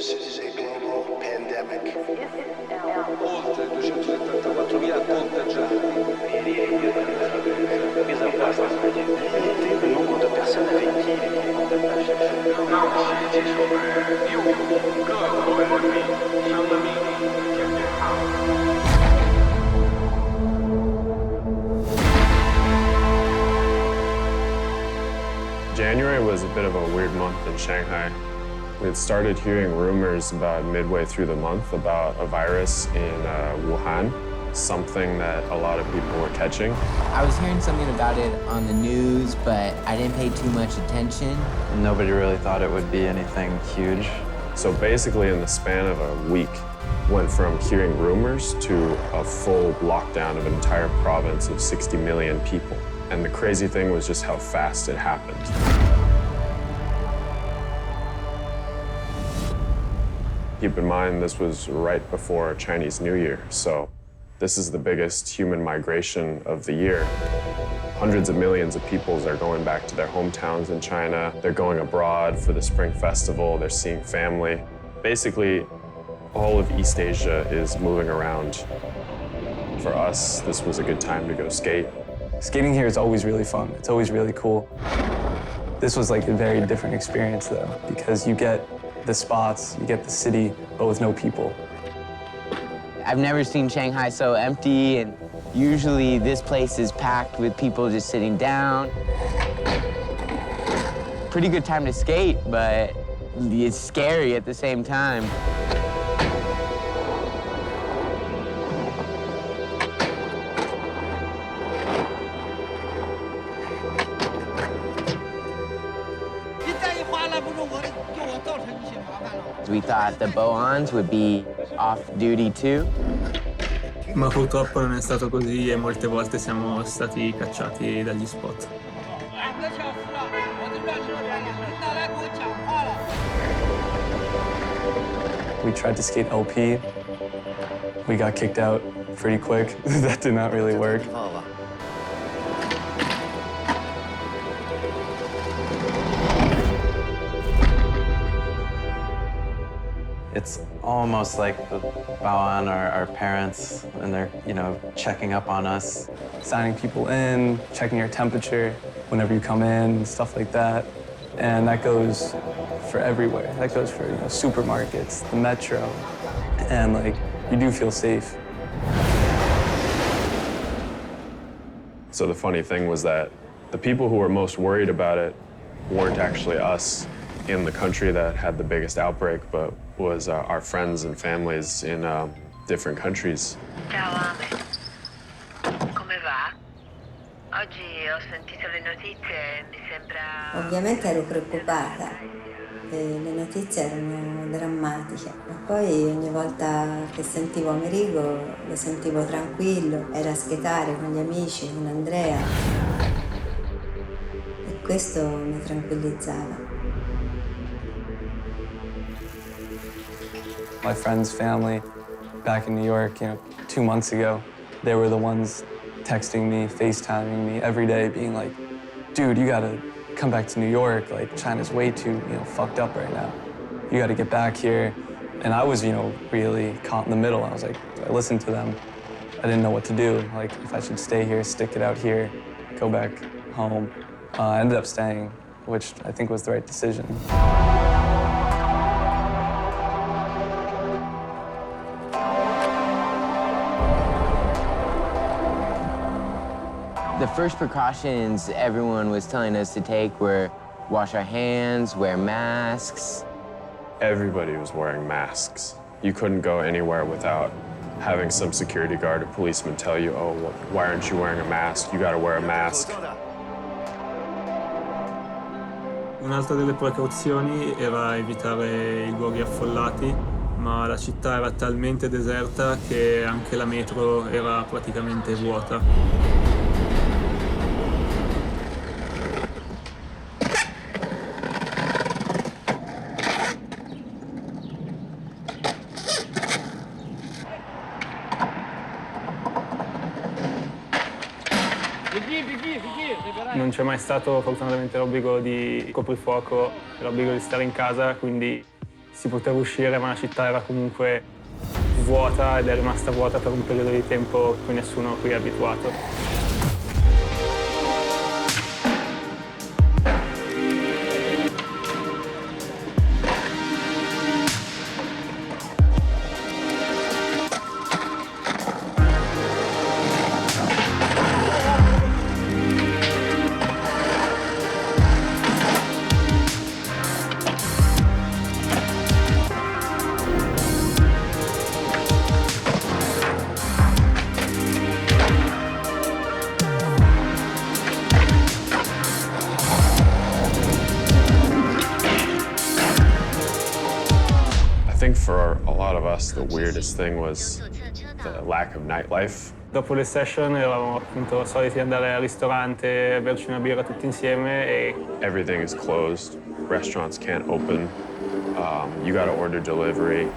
This is a global pandemic. Oltre 274.000 contagiati. Limiter le nombre de personnes avec qui il est en contact. January was a bit of a weird month in Shanghai. We had started hearing rumors about midway through the month about a virus in Wuhan, something that a lot of people were catching. I was hearing something about it on the news, but I didn't pay too much attention. Nobody really thought it would be anything huge. So basically in the span of a week, went from hearing rumors to a full lockdown of an entire province of 60 million people. And the crazy thing was just how fast it happened. Keep in mind, this was right before Chinese New Year, so this is the biggest human migration of the year. Hundreds of millions of people are going back to their hometowns in China. They're going abroad for the Spring Festival. They're seeing family. Basically, all of East Asia is moving around. For us, this was a good time to go skate. Skating here is always really fun. It's always really cool. This was like a very different experience though, because you get the spots, you get the city, but with no people. I've never seen Shanghai so empty, and usually this place is packed with people just sitting down. Pretty good time to skate, but it's scary at the same time. We thought the Boans would be off duty too. Ma purtroppo non è stato così e molte volte siamo stati cacciati dagli spot. We tried to skate LP. We got kicked out pretty quick. That did not really work. It's almost like the Baoan are our parents, and they're, checking up on us. Signing people in, checking your temperature whenever you come in, stuff like that. And that goes for everywhere. That goes for supermarkets, the metro, and you do feel safe. So the funny thing was that the people who were most worried about it weren't actually us in the country that had the biggest outbreak, but was our friends and families in different countries. Ciao Ame, come va? Oggi ho sentito le notizie e mi sembra... Ovviamente ero preoccupata, le notizie erano drammatiche, ma poi ogni volta che sentivo Amerigo lo sentivo tranquillo, era a skatare con gli amici, con Andrea, e questo mi tranquillizzava. My friend's family back in New York, 2 months ago, they were the ones texting me, FaceTiming me every day, being like, dude, you gotta come back to New York. Like, China's way too, fucked up right now. You gotta get back here. And I was, really caught in the middle. I was like, I listened to them. I didn't know what to do. Like, if I should stay here, stick it out here, go back home. I ended up staying, which I think was the right decision. The first precautions everyone was telling us to take were wash our hands, wear masks. Everybody was wearing masks. You couldn't go anywhere without having some security guard or policeman tell you, oh, well, why aren't you wearing a mask? You gotta wear a mask. Un'altra delle precauzioni era evitare i luoghi affollati, ma la città era talmente deserta che anche la metro era praticamente vuota. Non c'è mai stato fortunatamente l'obbligo di coprifuoco, l'obbligo di stare in casa, quindi si poteva uscire, ma la città era comunque vuota ed è rimasta vuota per un periodo di tempo cui nessuno qui è abituato. I think for a lot of us, the weirdest thing was the lack of nightlife. Dopo le session eravamo appunto soliti andare al ristorante, berci una birra tutti insieme e Everything is closed. Restaurants can't open. You gotta order delivery.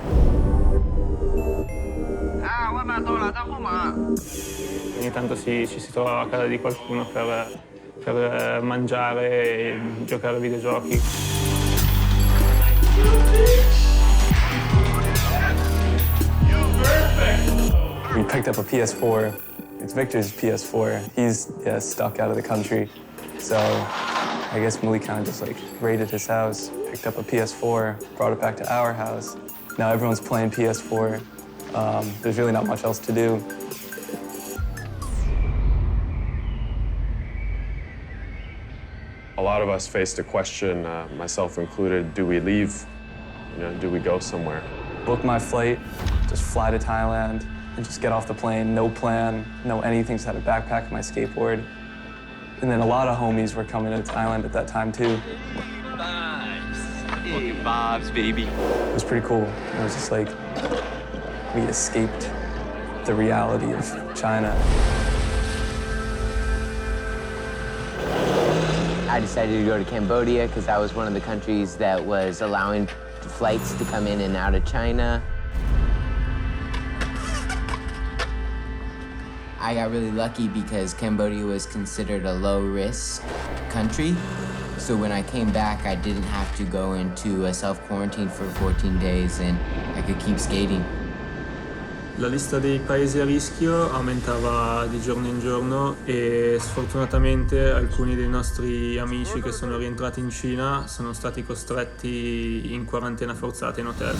ogni tanto ci si trovava a casa di qualcuno per mangiare e giocare ai videogiochi. We picked up a PS4. It's Victor's PS4. He's stuck out of the country. So I guess Malik kind of just like raided his house, picked up a PS4, brought it back to our house. Now everyone's playing PS4. There's really not much else to do. A lot of us faced a question, myself included, do we leave? Do we go somewhere? Book my flight, just fly to Thailand, and just get off the plane, no plan, no anything, just had a backpack and my skateboard. And then a lot of homies were coming to Thailand at that time too. Fucking vibes, baby. It was pretty cool. It was just like, we escaped the reality of China. I decided to go to Cambodia because that was one of the countries that was allowing flights to come in and out of China. I got really lucky because Cambodia was considered a low-risk country. So when I came back, I didn't have to go into a self-quarantine for 14 days and I could keep skating. La lista dei paesi a rischio aumentava di giorno in giorno e sfortunatamente alcuni dei nostri amici che sono rientrati in Cina sono stati costretti in quarantena forzata in hotel.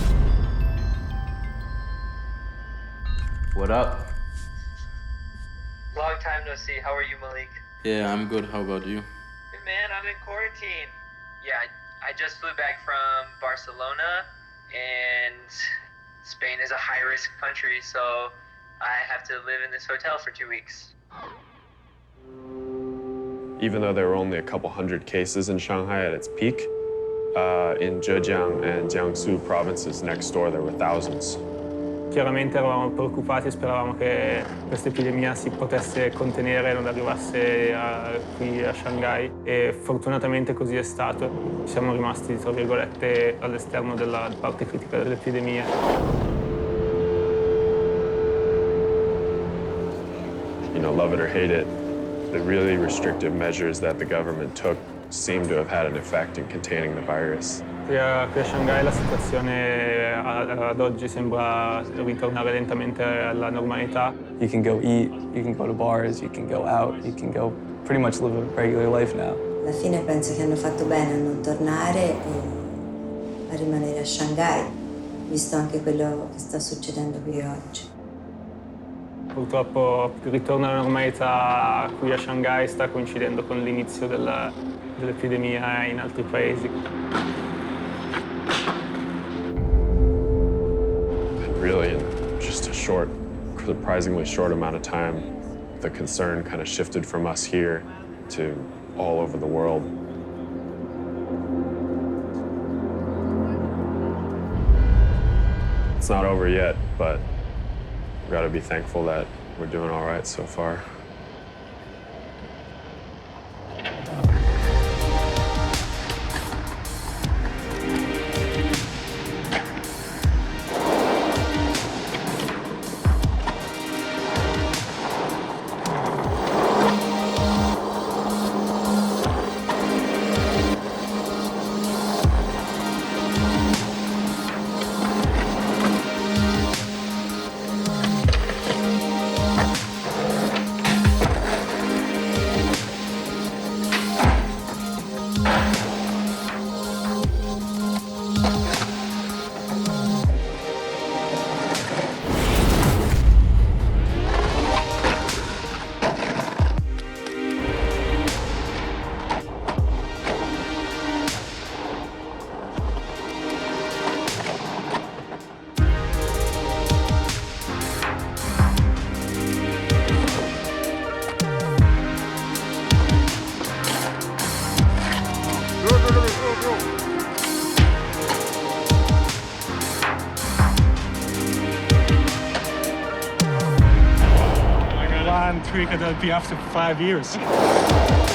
What up? Long time no see. How are you, Malik? Yeah, I'm good. How about you? Good, man. I'm in quarantine. Yeah, I just flew back from Barcelona, and Spain is a high-risk country, so I have to live in this hotel for 2 weeks. Even though there were only a couple hundred cases in Shanghai at its peak, in Zhejiang and Jiangsu provinces next door, there were thousands. Chiaramente eravamo preoccupati e speravamo che questa epidemia si potesse contenere e non arrivasse qui a Shanghai e fortunatamente così è stato. Siamo rimasti, tra virgolette, all'esterno della parte critica dell'epidemia. Love it or hate it, the really restrictive measures that the government took seem to have had an effect in containing the virus. Qui a Shanghai la situazione ad oggi sembra ritornare lentamente alla normalità. You can go eat, you can go to bars, you can go out, you can go pretty much live a regular life now. Alla fine penso che hanno fatto bene a non tornare e a rimanere a Shanghai, visto anche quello che sta succedendo qui oggi. Purtroppo il ritorno alla normalità qui a Shanghai sta coincidendo con l'inizio dell'epidemia in altri paesi. Really, in just a surprisingly short amount of time, the concern kind of shifted from us here to all over the world. It's not over yet, but we've got to be thankful that we're doing all right so far. country that I'll be after 5 years.